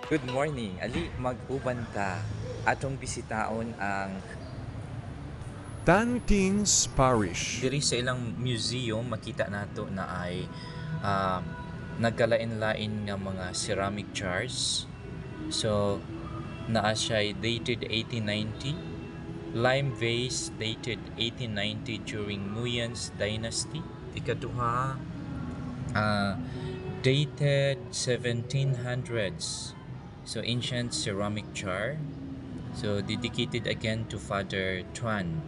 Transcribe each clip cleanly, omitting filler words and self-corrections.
Good morning. Ali mag-uban ta. Atong bisitaon ang Tan Kings Parish. diri sa ilang museum makita nato na ay ah, nagkalain-lain nga mga ceramic jars. So naa siya dated 1890, lime vase dated 1890 during Nguyen's dynasty. Ikaduha dated 1700s. So ancient ceramic jar. So dedicated again to Father Tuan.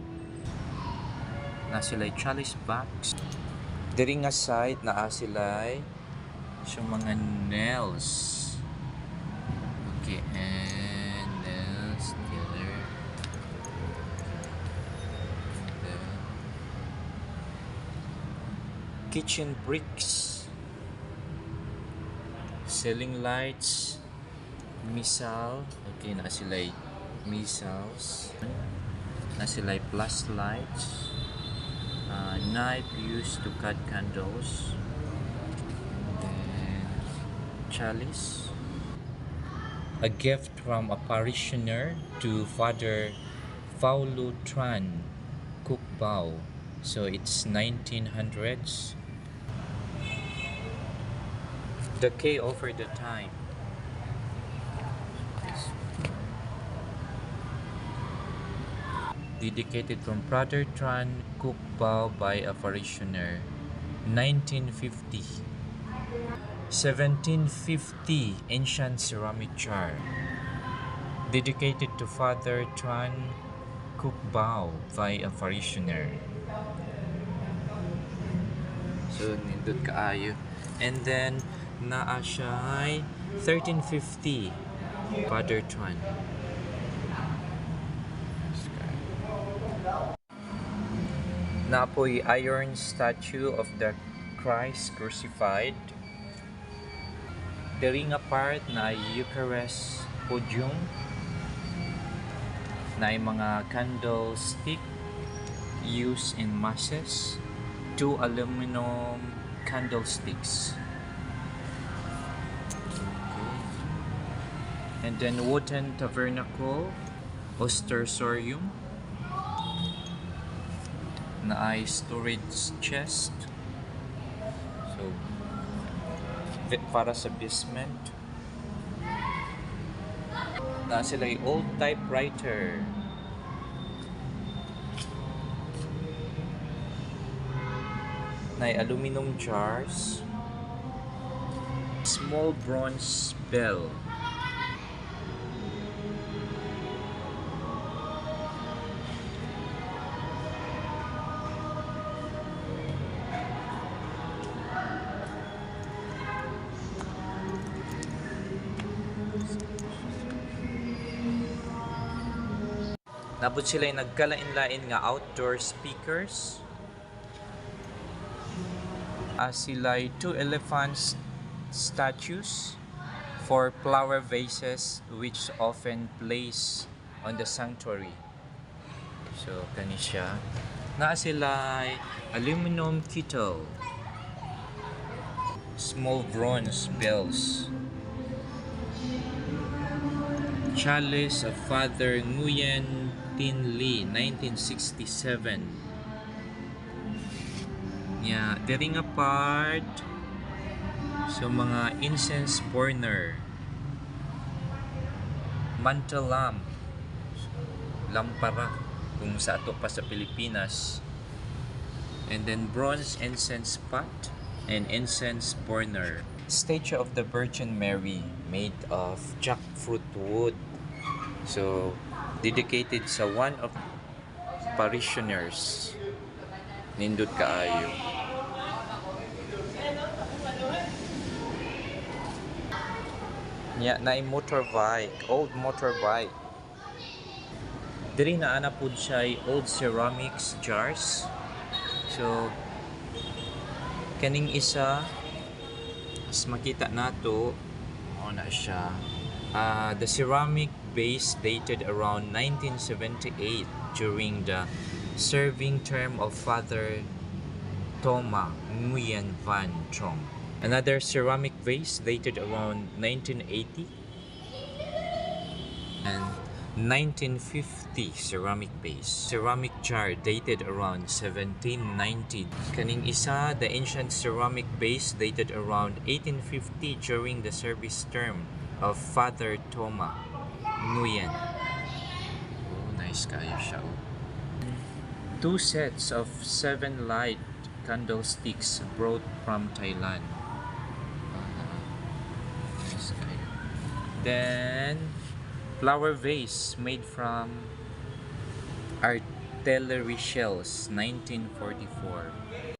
Na sila'y chalice box. Diri nga side naa sila'y so mga nails. Okay, and nails together. Kitchen bricks. Ceiling lights. Misal. Okay, naa sila'y misals. Na sila'y plus lights. Knife used to cut candles, then chalice, a gift from a parishioner to Father Paulo Tran Cookbao, so it's 1900s. Decay over the time. Dedicated from Father Tran Cookbao by a parishioner, 1950. 1750 ancient ceramic jar, dedicated to Father Tran Cookbao by a parishioner. So nindot kaayo. And then naa siya ay 1350 Father Tran. Napoy iron statue of the Christ crucified. Diri nga part na Eucharist podium na mga candlestick used in masses, 2 aluminum candlesticks. Okay. And then wooden tabernacle, ostersorium, na ay storage chest. So para sa basement. Na sila ay old typewriter. Na ay aluminum jars. Small bronze bell. Nabot sila yung nagkalain-lain nga outdoor speakers. Sila 2 elephant statues for flower vases which often place on the sanctuary. So kani siya. Naa sila aluminum kettle, small bronze bells, chalice of Father Nguyen Tin Lee, 1967. Yeah, diri nga part so mga incense burner, mantle lamp, lampara kung sa ato pa sa Pilipinas, and then bronze incense pot and incense burner. Statue of the Virgin Mary made of jackfruit wood. So dedicated sa one of parishioners. Nindot kaayo. Nya na motorbike, old motorbike. Diri na ana pud siya old ceramics jars. So kaning isa as makita nato na siya. The ceramic base dated around 1978 during the serving term of Father Toma Nguyen Van Trong. Another ceramic vase dated around 1980 And 1950 ceramic base. Ceramic jar dated around 1790. Kaning isa, the ancient ceramic base dated around 1850 during the service term of Father Toma Nguyen. Oh, nice kayo siya. Oh. 2 sets of 7 light candlesticks brought from Thailand. Nice kayo. Then flower vase made from artillery shells, 1944.